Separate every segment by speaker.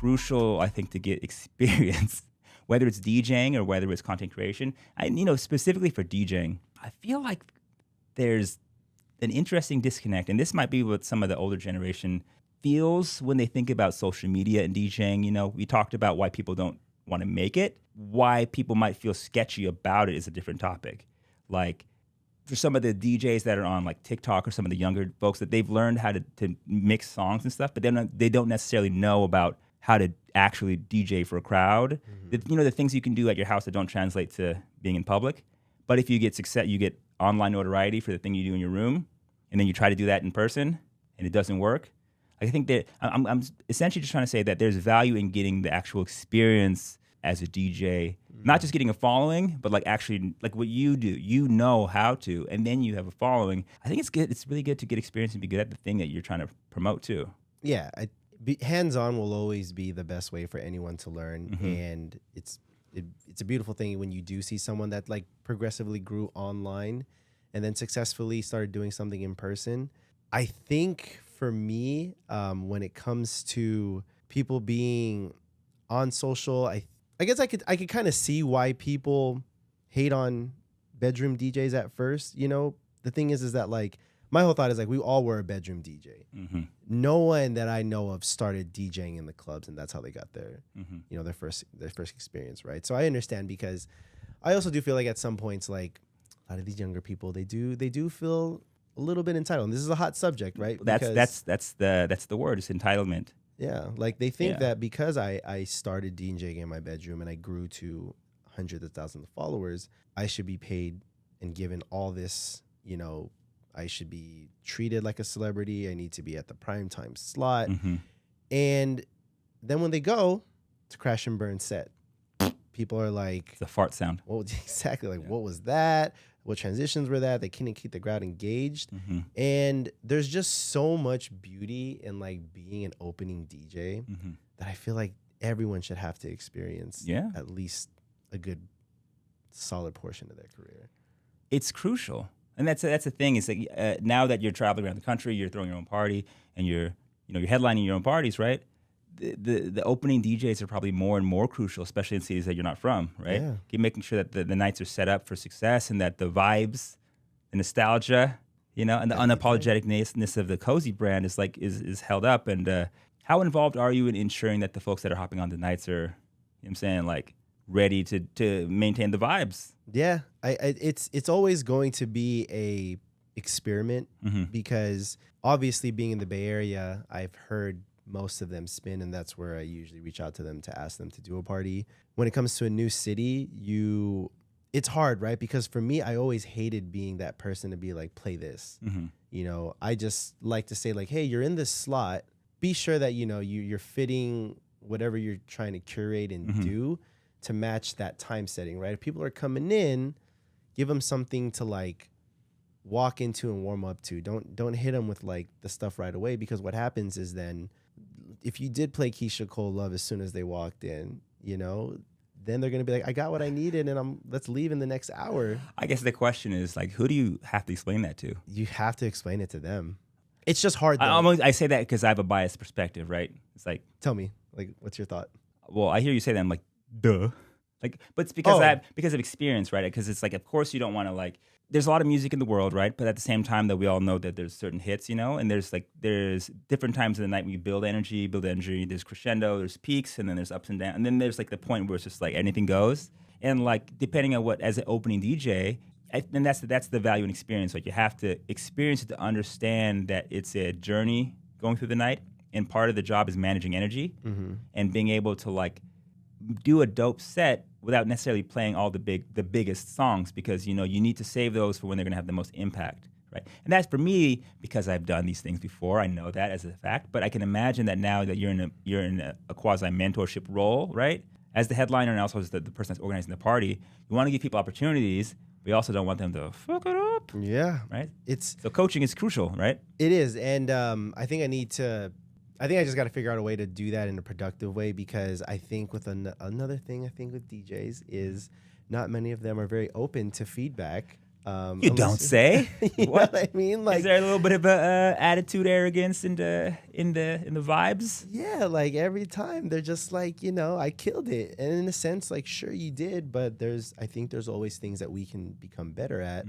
Speaker 1: crucial, I think, to get experience, whether it's DJing or whether it's content creation. Specifically for DJing, I feel like there's an interesting disconnect, and this might be what some of the older generation feels when they think about social media and DJing. We talked about why people don't want to make it. Why people might feel sketchy about it is a different topic. Like, for some of the DJs that are on like TikTok or some of the younger folks, that they've learned how to mix songs and stuff, but then they don't necessarily know about how to actually DJ for a crowd. The things you can do at your house that don't translate to being in public. But if you get success, you get online notoriety for the thing you do in your room, and then you try to do that in person, and it doesn't work. I think that I'm essentially just trying to say that there's value in getting the actual experience as a DJ, not just getting a following, but like actually like what you do, how to, and then you have a following. I think it's good. It's really good to get experience and be good at the thing that you're trying to promote too.
Speaker 2: Yeah, hands-on will always be the best way for anyone to learn, and it's a beautiful thing when you do see someone that like progressively grew online and then successfully started doing something in person. I think for me, when it comes to people being on social, I guess I could kind of see why people hate on bedroom DJs at first. The thing is that like my whole thought is like we all were a bedroom DJ. No one that I know of started DJing in the clubs, and that's how they got their their first experience, right? So I understand, because I also do feel like at some points, like a lot of these younger people, they do feel a little bit entitled. And this is a hot subject, right?
Speaker 1: That's the word. It's entitlement.
Speaker 2: Yeah, like they think that because I started DJing in my bedroom and I grew to hundreds of thousands of followers, I should be paid and given all this, I should be treated like a celebrity. I need to be at the primetime slot. And then when they go, it's a crash and burn set. People are like...
Speaker 1: It's a fart sound.
Speaker 2: Well, exactly. Like, what was that? What transitions were that? They couldn't keep the crowd engaged. And there's just so much beauty in like being an opening DJ that I feel like everyone should have to experience at least a good solid portion of their career.
Speaker 1: It's crucial. And that's the thing, is like now that you're traveling around the country, you're throwing your own party, and you're headlining your own parties, right? The opening DJs are probably more and more crucial, especially in cities that you're not from, right? Yeah. Keep making sure that the nights are set up for success, and that the vibes, the nostalgia, and the unapologeticness of the Cozy brand is held up. And how involved are you in ensuring that the folks that are hopping on the nights are, like ready to maintain the vibes?
Speaker 2: Yeah, it's always going to be a experiment, because obviously being in the Bay Area, I've heard most of them spin, and that's where I usually reach out to them to ask them to do a party. When it comes to a new city, it's hard, right? Because for me, I always hated being that person to be like, play this. I just like to say like, hey, you're in this slot. Be sure that, you're fitting whatever you're trying to curate and do to match that time setting, right? If people are coming in, give them something to like walk into and warm up to. Don't hit them with like the stuff right away, because what happens is then if you did play Keisha Cole Love as soon as they walked in, then they're going to be like, I got what I needed, and let's leave in the next hour.
Speaker 1: I guess the question is like, who do you have to explain that to?
Speaker 2: You have to explain it to them. It's just hard, though.
Speaker 1: I say that because I have a biased perspective, right? It's like,
Speaker 2: tell me, like, what's your thought?
Speaker 1: Well, I hear you say that, I'm like, duh. Like, but it's because of experience, right? Because it's like, of course you don't want to like, there's a lot of music in the world, right? But at the same time that we all know that there's certain hits, and there's different times of the night when you build energy, there's crescendo, there's peaks, and then there's ups and downs. And then there's like the point where it's just like anything goes. And like, depending on what, as an opening DJ, and that's the value and experience. Like, you have to experience it to understand that it's a journey going through the night. And part of the job is managing energy and being able to like do a dope set without necessarily playing all the biggest songs, because you need to save those for when they're going to have the most impact, right? And that's for me, because I've done these things before. I know that as a fact, but I can imagine that now that you're in a quasi mentorship role, right? As the headliner and also as the person that's organizing the party, you want to give people opportunities. We also don't want them to fuck it up.
Speaker 2: Yeah,
Speaker 1: right. So coaching is crucial, right?
Speaker 2: It is, and I think I just got to figure out a way to do that in a productive way, because I think with another thing I think with DJs is not many of them are very open to feedback
Speaker 1: You don't say.
Speaker 2: You
Speaker 1: What?
Speaker 2: know what I mean?
Speaker 1: Is there a little bit of a attitude, arrogance in the vibes?
Speaker 2: Yeah, like every time they're just like, I killed it. And in a sense, like, sure you did, but I think there's always things that we can become better at.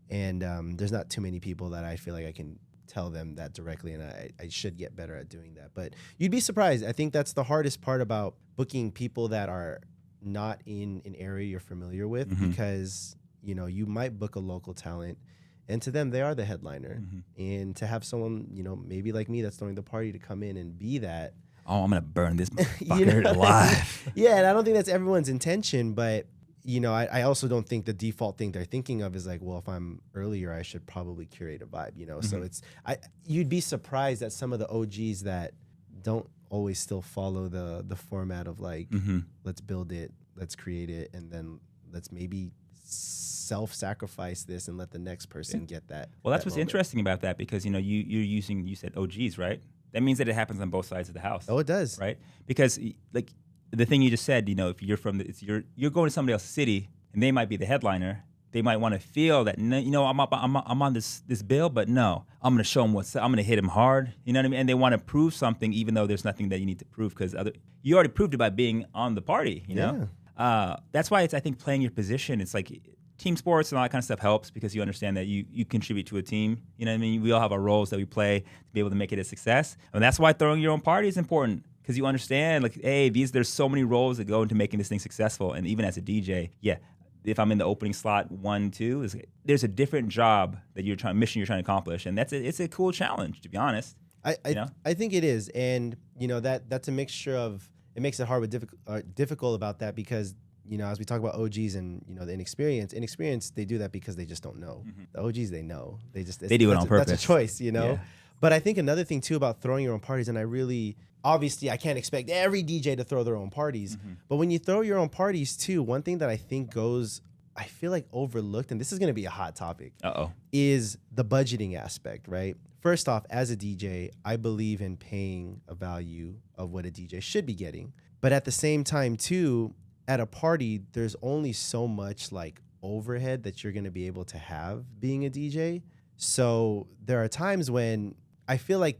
Speaker 2: And there's not too many people that I feel like I can tell them that directly, and I should get better at doing that. But you'd be surprised. I think that's the hardest part about booking people that are not in an area you're familiar with, because you might book a local talent, and to them they are the headliner, and to have someone maybe like me that's throwing the party to come in and be that.
Speaker 1: Oh, I'm gonna burn this motherfucker alive.
Speaker 2: Yeah, and I don't think that's everyone's intention, but I also don't think the default thing they're thinking of is like, well, if I'm earlier, I should probably curate a vibe, So you'd be surprised at some of the OGs that don't always still follow the format of like, let's build it, let's create it, and then let's maybe self-sacrifice this and let the next person get that.
Speaker 1: Well, that's what's interesting about that, because you said OGs, right? That means that it happens on both sides of the house.
Speaker 2: Oh, it does,
Speaker 1: right? Because like the thing you just said, if you're you're going to somebody else's city and they might be the headliner, they might want to feel that I'm on this bill, but no, I'm going to show them I'm going to hit them hard. You know what I mean? And they want to prove something, even though there's nothing that you need to prove, because you already proved it by being on the party. You know, that's why I think playing your position. It's like team sports and all that kind of stuff helps, because you understand that you contribute to a team. You know what I mean? We all have our roles that we play to be able to make it a success, and that's why throwing your own party is important. Because you understand, like, hey, there's so many roles that go into making this thing successful. And even as a DJ, if I'm in the opening slot 1, 2, there's a different job that mission you're trying to accomplish, and it's a cool challenge, to be honest.
Speaker 2: I think it is, and that's a mixture of, it makes it hard with difficult about that, because as we talk about OGs and the inexperienced, they do that because they just don't know. The OGs, they know, they do it on purpose. That's a choice, Yeah. But I think another thing too about throwing your own parties, and obviously I can't expect every DJ to throw their own parties, but when you throw your own parties too, one thing that I think I feel like overlooked, and this is going to be a hot topic, is the budgeting aspect, right? First off, as a DJ, I believe in paying a value of what a DJ should be getting. But at the same time too, at a party, there's only so much like overhead that you're going to be able to have being a DJ. So there are times when I feel like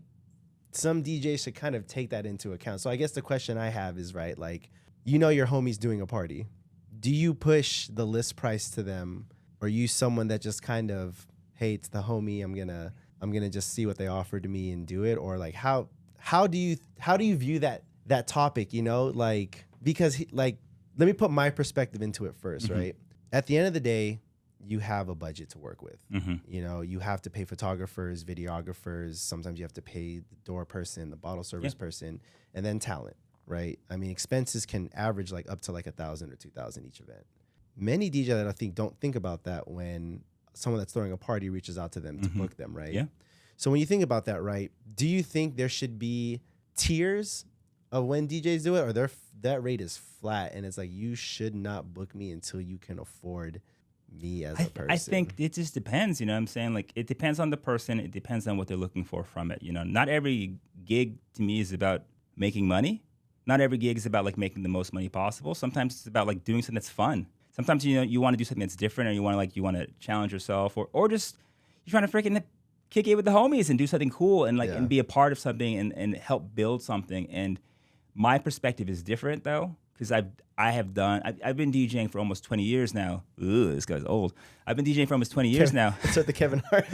Speaker 2: some DJs should kind of take that into account. So I guess the question I have is, right, like, your homie's doing a party. Do you push the list price to them, or are you someone that just kind of, hey, it's the homie, I'm gonna just see what they offer to me and do it? Or like how do you view that topic, like, because let me put my perspective into it first, right? At the end of the day, you have a budget to work with. You have to pay photographers, videographers. Sometimes you have to pay the door person, the bottle service person, and then talent, right? I mean, expenses can average like up to like $1,000 or $2,000 each event. Many DJs that I think don't think about that when someone that's throwing a party reaches out to them to book them, right? Yeah. So when you think about that, right, do you think there should be tiers of when DJs do it, or that rate is flat and it's like, you should not book me until you can afford me as a person? I think
Speaker 1: it just depends, you know what I'm saying? Like, it depends on the person. It depends on what they're looking for from it. Not every gig to me is about making money. Not every gig is about like making the most money possible. Sometimes it's about like doing something that's fun. Sometimes, you want to do something that's different, or you want to challenge yourself, or just you're trying to freaking kick it with the homies and do something cool and and be a part of something and help build something. And my perspective is different though, because I've been DJing for almost 20 years now. Ooh, this guy's old. I've been DJing for almost 20 years now.
Speaker 2: That's what the Kevin Hart.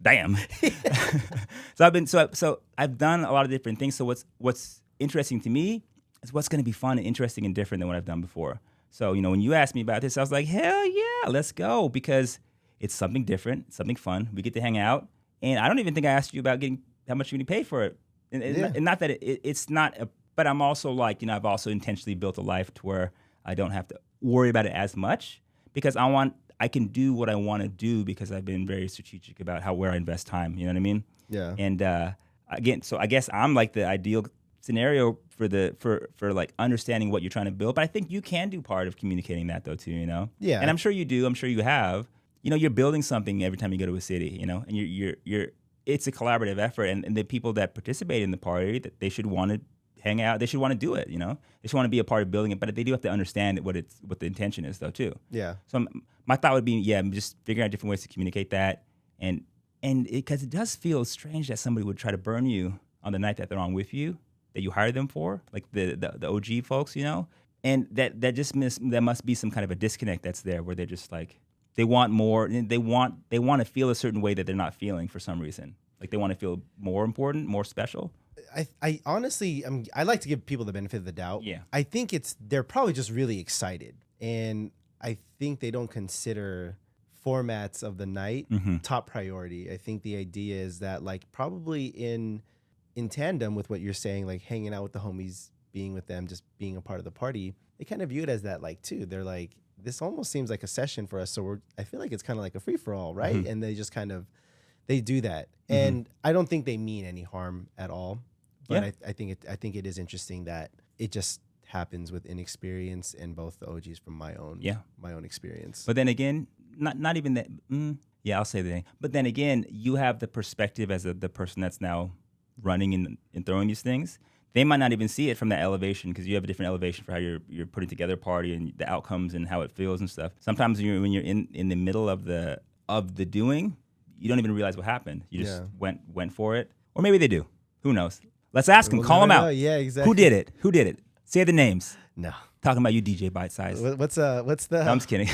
Speaker 1: Damn. So I've done a lot of different things. So what's interesting to me is what's going to be fun and interesting and different than what I've done before. So, when you asked me about this, I was like, hell yeah, let's go, because it's something different, something fun. We get to hang out, and I don't even think I asked you about getting how much you're going to pay for it. And not that it's not a. But I'm also like, I've also intentionally built a life to where I don't have to worry about it as much, because I can do what I want to do, because I've been very strategic about where I invest time. You know what I mean? Yeah. And again, so I guess I'm like the ideal scenario for like understanding what you're trying to build. But I think you can do part of communicating that though too. Yeah. And I'm sure you do. I'm sure you have. You're building something every time you go to a city. And you're it's a collaborative effort, and the people that participate in the party, that they should want to hang out. They should want to do it. They should want to be a part of building it. But they do have to understand what the intention is, though, too. Yeah. So my thought would be, yeah, just figuring out different ways to communicate that, and because it does feel strange that somebody would try to burn you on the night that they're on with you, that you hired them for, like the OG folks, you know, and there must be some kind of a disconnect that's there where they're just like they want more, and they want to feel a certain way that they're not feeling for some reason, like they want to feel more important, more special.
Speaker 2: I honestly, I like to give people the benefit of the doubt.
Speaker 1: Yeah.
Speaker 2: I think they're probably just really excited, and I think they don't consider formats of the night top priority. I think the idea is that, like, probably in tandem with what you're saying, like hanging out with the homies, being with them, just being a part of the party, they kind of view it as that, like, too. They're like, this almost seems like a session for us, so I feel like it's kind of like a free for all, right? And they just kind of they do that, and I don't think they mean any harm at all. But I think it is interesting that it just happens with inexperience and both the OGs from my own experience.
Speaker 1: But then again, not even that. Yeah, I'll say the thing. But then again, you have the perspective as the person that's now running and throwing these things. They might not even see it from that elevation because you have a different elevation for how you're putting together a party and the outcomes and how it feels and stuff. Sometimes when you're in the middle of the doing, you don't even realize what happened. You just went for it, or maybe they do. Who knows? Let's ask them. Call them out.
Speaker 2: Yeah, exactly.
Speaker 1: Who did it? Say the names.
Speaker 2: No.
Speaker 1: Talking about you, DJ Bite Size.
Speaker 2: What's the?
Speaker 1: No, I'm just kidding.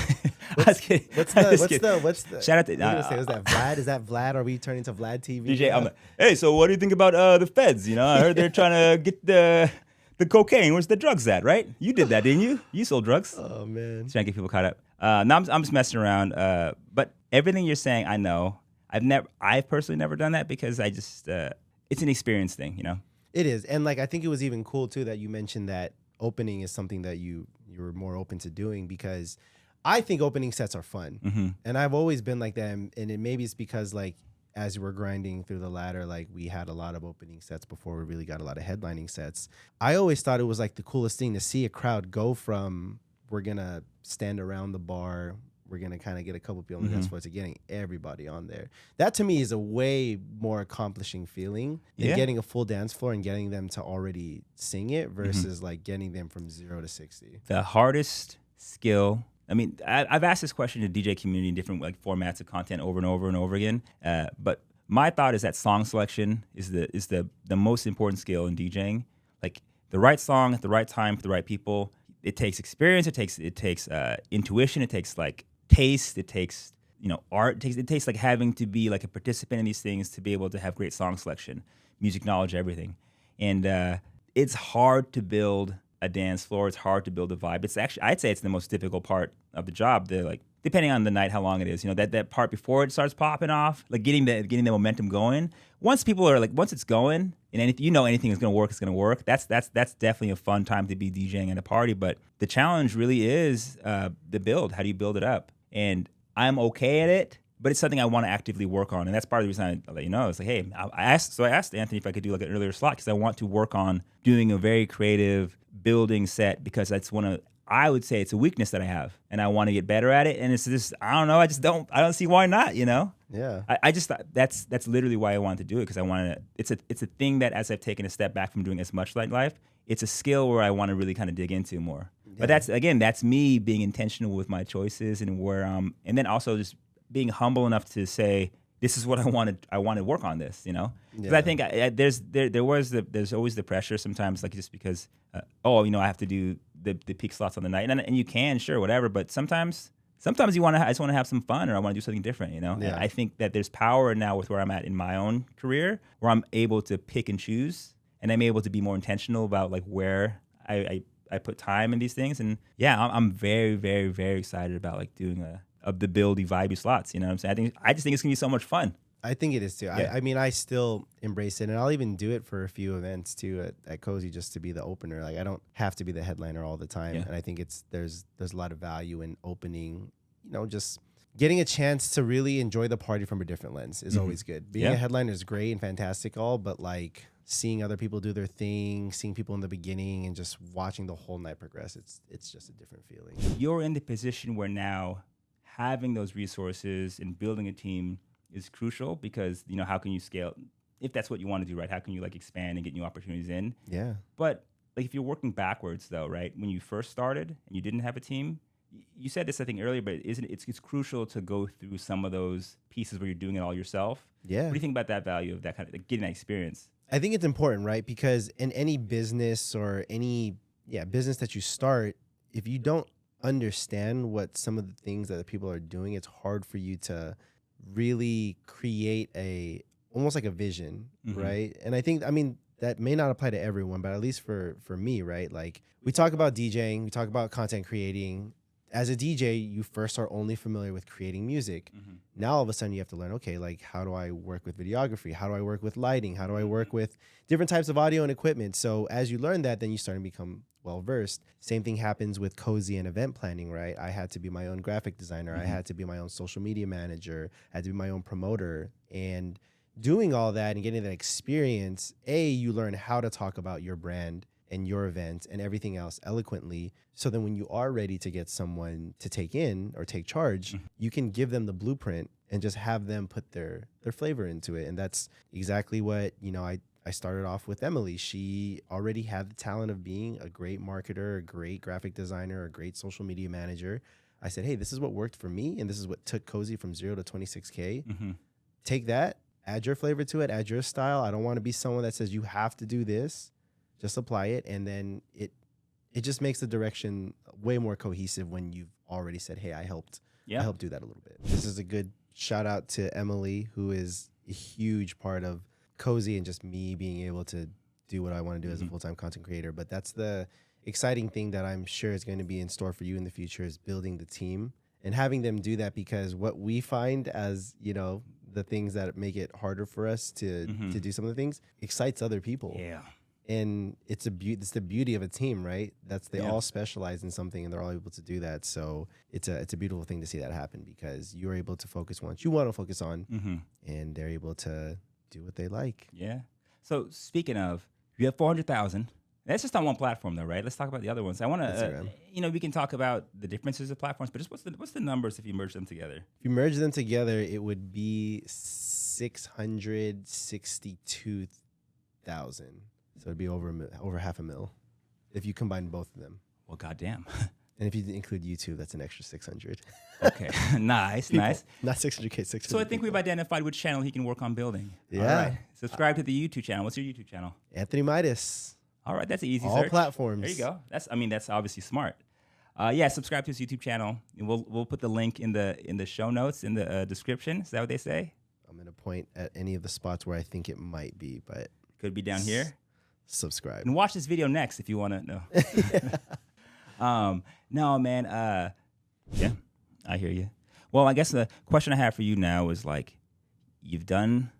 Speaker 1: I was kidding.
Speaker 2: What's the?
Speaker 1: Shout out to.
Speaker 2: Was that Vlad? Is that Vlad? Are we turning to Vlad TV?
Speaker 1: DJ, hey, so what do you think about the feds? You know, I heard they're trying to get the cocaine. Where's the drugs at? Right? You did that, didn't you? You sold drugs.
Speaker 2: Oh man.
Speaker 1: Trying to get people caught up. No, I'm just messing around. But everything you're saying, I know. I've personally never done that because I just it's an experience thing, you know.
Speaker 2: It is, and like I think it was even cool too that you mentioned that opening is something that you were more open to doing, because I think opening sets are fun, and I've always been like that. And maybe it's because, like, as we're grinding through the ladder, like we had a lot of opening sets before we really got a lot of headlining sets. I always thought it was like the coolest thing to see a crowd go from we're gonna stand around the bar, we're going to kind of get a couple people on the dance floor to getting everybody on there. That to me is a way more accomplishing feeling than getting a full dance floor and getting them to already sing it versus like getting them from 0 to 60.
Speaker 1: The hardest skill, I mean, I've asked this question to DJ community in different like formats of content over and over and over again. But my thought is that song selection is the most important skill in DJing. Like the right song at the right time for the right people. It takes experience. It takes intuition. It takes like taste. It takes art. It takes like having to be like a participant in these things to be able to have great song selection, music knowledge, everything. And it's hard to build a dance floor. It's hard to build a vibe. It's actually, I'd say it's the most difficult part of the job. Like depending on the night, how long it is, that part before it starts popping off, like getting the momentum going. Once it's going and anything is going to work, it's going to work. That's definitely a fun time to be DJing at a party. But the challenge really is the build. How do you build it up? And I'm okay at it, but it's something I want to actively work on. And that's part of the reason I let you know. It's like, hey, I asked Anthony if I could do like an earlier slot because I want to work on doing a very creative building set, because that's I would say it's a weakness that I have, and I want to get better at it. And it's just, I don't know, I don't see why not,
Speaker 2: Yeah.
Speaker 1: I just thought that's literally why I wanted to do it, because I wanted to, it's a thing that as I've taken a step back from doing as much like life, it's a skill where I want to really kind of dig into more. Yeah. But that's me being intentional with my choices and where and then also just being humble enough to say, this is what I want to work on this, Because I think there's always the pressure sometimes, like just because, I have to do the peak slots on the night, and you can, sure, whatever, but sometimes I just want to have some fun, or I want to do something different, Yeah. And I think that there's power now with where I'm at in my own career, where I'm able to pick and choose, and I'm able to be more intentional about like where I put time in these things, and I'm very, very, very excited about like doing the buildy, vibey slots. You know what I'm saying? I just think it's gonna be so much fun.
Speaker 2: I think it is too.
Speaker 1: Yeah.
Speaker 2: I mean, I still embrace it, and I'll even do it for a few events too at Cozy, just to be the opener. Like I don't have to be the headliner all the time, and I think there's a lot of value in opening. Just getting a chance to really enjoy the party from a different lens is always good. Being a headliner is great and fantastic, but like seeing other people do their thing, seeing people in the beginning, and just watching the whole night progress, it's just a different feeling.
Speaker 1: You're in the position where now having those resources and building a team is crucial, because how can you scale if that's what you want to do, right? How can you like expand and get new opportunities in?
Speaker 2: Yeah.
Speaker 1: But like if you're working backwards though, right? When you first started and you didn't have a team, You said this, I think, earlier, but isn't it's crucial to go through some of those pieces where you're doing it all yourself?
Speaker 2: Yeah.
Speaker 1: What do you think about that value of that kind of like, getting that experience?
Speaker 2: I think it's important, right? Because in any business or any business that you start, if you don't understand what some of the things that the people are doing, it's hard for you to really create almost like a vision, right? And I mean, that may not apply to everyone, but at least for me, right? Like we talk about DJing, we talk about content creating. As a DJ, you first are only familiar with creating music. Now all of a sudden you have to learn, okay, like how do I work with videography? How do I work with lighting? How do I work with different types of audio and equipment? So as you learn that, then you start to become well-versed. Same thing happens with Cozy and event planning, right? I had to be my own graphic designer. I had to be my own social media manager. I had to be my own promoter. And doing all that and getting that experience, you learn how to talk about your brand and your event and everything else eloquently. So then when you are ready to get someone to take in or take charge, you can give them the blueprint and just have them put their flavor into it. And that's exactly what, I started off with Emily. She already had the talent of being a great marketer, a great graphic designer, a great social media manager. I said, hey, this is what worked for me. And this is what took Cozy from 0 to 26K. Take that, add your flavor to it, add your style. I don't want to be someone that says you have to do this. Just apply it, and then it just makes the direction way more cohesive when you've already said, hey, I helped do that a little bit. This is a good shout out to Emily, who is a huge part of Cozy and just me being able to do what I want to do as a full-time content creator. But that's the exciting thing that I'm sure is going to be in store for you in the future, is building the team and having them do that, because what we find as, the things that make it harder for us to do some of the things excites other people.
Speaker 1: Yeah.
Speaker 2: And it's the beauty of a team, right? They all specialize in something and they're all able to do that. So it's a beautiful thing to see that happen, because you're able to focus on what you want to focus on, and they're able to do what they like.
Speaker 1: Yeah. So speaking of, you have 400,000. That's just on one platform, though, right? Let's talk about the other ones. I want to, we can talk about the differences of platforms, but just what's the numbers if you merge them together?
Speaker 2: If you merge them together, it would be 662,000. So it'd be over $500,000 if you combine both of them.
Speaker 1: Well, goddamn.
Speaker 2: And if you include YouTube, that's an extra 600.
Speaker 1: Okay, nice.
Speaker 2: Not 600K, 600.
Speaker 1: So I think we've identified which channel he can work on building.
Speaker 2: Yeah.
Speaker 1: All right. Subscribe to the YouTube channel. What's your YouTube channel?
Speaker 2: AnthonyMidas.
Speaker 1: All right, that's an easy
Speaker 2: All
Speaker 1: search.
Speaker 2: platforms.
Speaker 1: There you go. That's obviously smart. Subscribe to his YouTube channel. And we'll put the link in the show notes, in the description. Is that what they say?
Speaker 2: I'm going to point at any of the spots where I think it might be, but
Speaker 1: could be down here.
Speaker 2: Subscribe.
Speaker 1: And watch this video next if you want to know. No, man. Yeah, I hear you. Well, I guess the question I have for you now is, like, you've done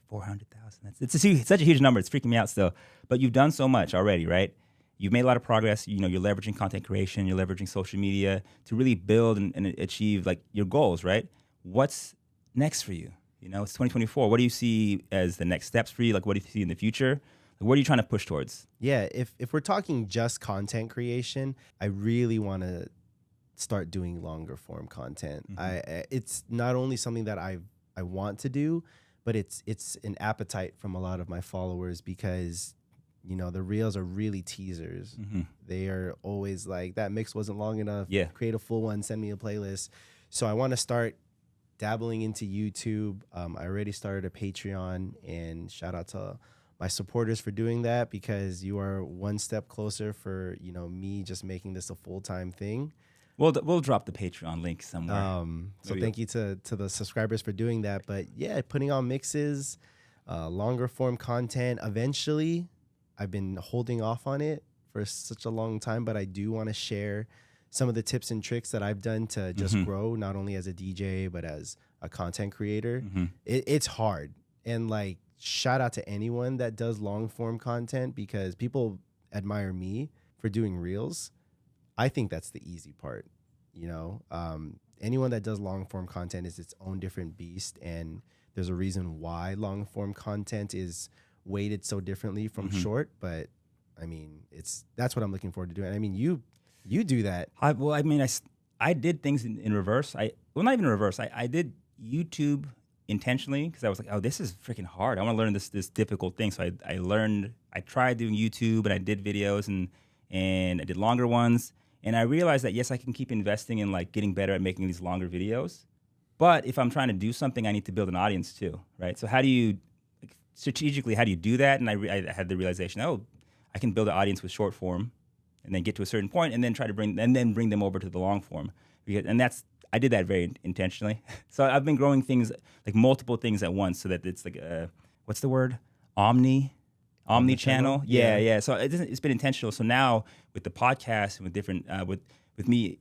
Speaker 1: 400,000. It's such a huge number. It's freaking me out still. But you've done so much already, right? You've made a lot of progress. You're leveraging content creation. You're leveraging social media to really build and achieve, like, your goals, right? What's next for you? It's 2024. What do you see as the next steps for you? Like, what do you see in the future? What are you trying to push towards?
Speaker 2: Yeah, if we're talking just content creation, I really want to start doing longer form content. It's not only something that I want to do, but it's an appetite from a lot of my followers, because the reels are really teasers. They are always like, that mix wasn't long enough.
Speaker 1: Yeah.
Speaker 2: Create a full one, send me a playlist. So I want to start dabbling into YouTube. I already started a Patreon, and shout out to my supporters for doing that, because you are one step closer for me just making this a full-time thing.
Speaker 1: We'll drop the Patreon link somewhere.
Speaker 2: So thank you to the subscribers for doing that. But yeah, putting on mixes, longer form content. Eventually, I've been holding off on it for such a long time, but I do want to share some of the tips and tricks that I've done to just grow, not only as a DJ, but as a content creator. It's hard. And like, shout out to anyone that does long form content, because people admire me for doing reels. I think that's the easy part. Anyone that does long form content is its own different beast, and there's a reason why long form content is weighted so differently from short. But I mean, that's what I'm looking forward to doing. I mean, you do that.
Speaker 1: I did things in reverse. Not even reverse. I did YouTube intentionally, because I was like, oh, this is freaking hard. I want to learn this difficult thing. So I tried doing YouTube, and I did videos, and I did longer ones. And I realized that, yes, I can keep investing in like getting better at making these longer videos. But if I'm trying to do something, I need to build an audience too, right? So how do you, strategically, how do you do that? And I had the realization, I can build an audience with short form and then get to a certain point and then bring them over to the long form. I did that very intentionally. So I've been growing things, like multiple things at once, so that it's like, what's the word? Omni-channel? Yeah. So it's been intentional. So now with the podcast and with different, with me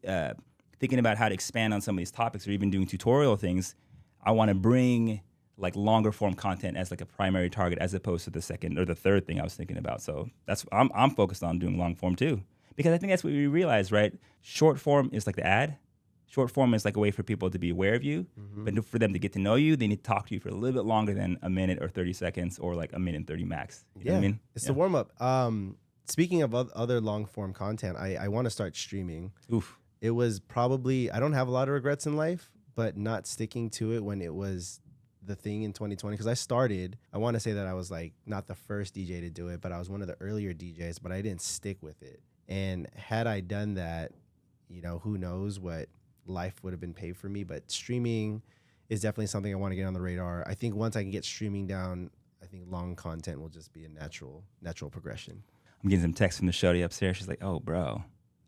Speaker 1: thinking about how to expand on some of these topics or even doing tutorial things, I want to bring like longer form content as like a primary target as opposed to the second or the third thing I was thinking about. So I'm focused on doing long form too, because I think that's what we realize, right? Short form is like the ad. Short form is like a way for people to be aware of you, but for them to get to know you, they need to talk to you for a little bit longer than a minute or 30 seconds or like a minute and 30 max. You know what I mean?
Speaker 2: It's the warm up. Speaking of other long form content, I want to start streaming.
Speaker 1: Oof.
Speaker 2: It was probably, I don't have a lot of regrets in life, but not sticking to it when it was the thing in 2020. Because I want to say that I was like not the first DJ to do it, but I was one of the earlier DJs, but I didn't stick with it. And had I done that, who knows what life would have been paid for me. But streaming is definitely something I want to get on the radar. I think once I can get streaming down, I think long content will just be a natural progression.
Speaker 1: I'm getting some texts from the shorty upstairs. She's like, "Oh, bro,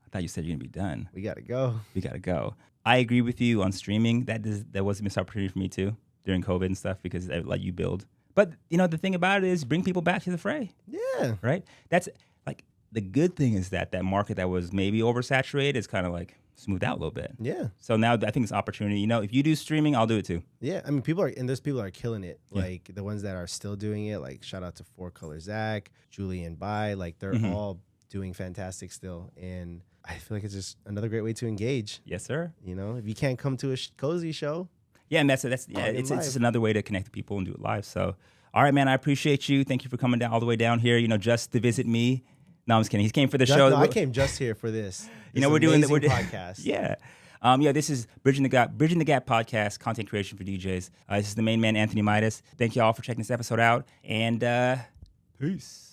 Speaker 1: I thought you said you're gonna be done.
Speaker 2: We gotta go.
Speaker 1: I agree with you on streaming. That was a missed opportunity for me too during COVID and stuff, because it let you build. But the thing about it is bring people back to the fray.
Speaker 2: Yeah.
Speaker 1: Right? That's like the good thing is that market that was maybe oversaturated is kind of like smoothed out a little bit.
Speaker 2: Yeah.
Speaker 1: So now I think it's an opportunity. If you do streaming, I'll do it too.
Speaker 2: Yeah. I mean, there's people that are killing it. Yeah. Like the ones that are still doing it, like shout out to 4Color Zach, Julian Bai, like they're all doing fantastic still. And I feel like it's just another great way to engage.
Speaker 1: Yes, sir.
Speaker 2: If you can't come to a cozy show.
Speaker 1: Yeah, and it's just another way to connect with people and do it live. So, all right, man, I appreciate you. Thank you for coming down all the way down here, just to visit me. No, I'm just kidding. He came for the show.
Speaker 2: No, I came just here for this.
Speaker 1: We're doing the
Speaker 2: podcast.
Speaker 1: Yeah. This is Bridging the Gap podcast, content creation for DJs. This is the main man, AnthonyMidas. Thank you all for checking this episode out, and peace.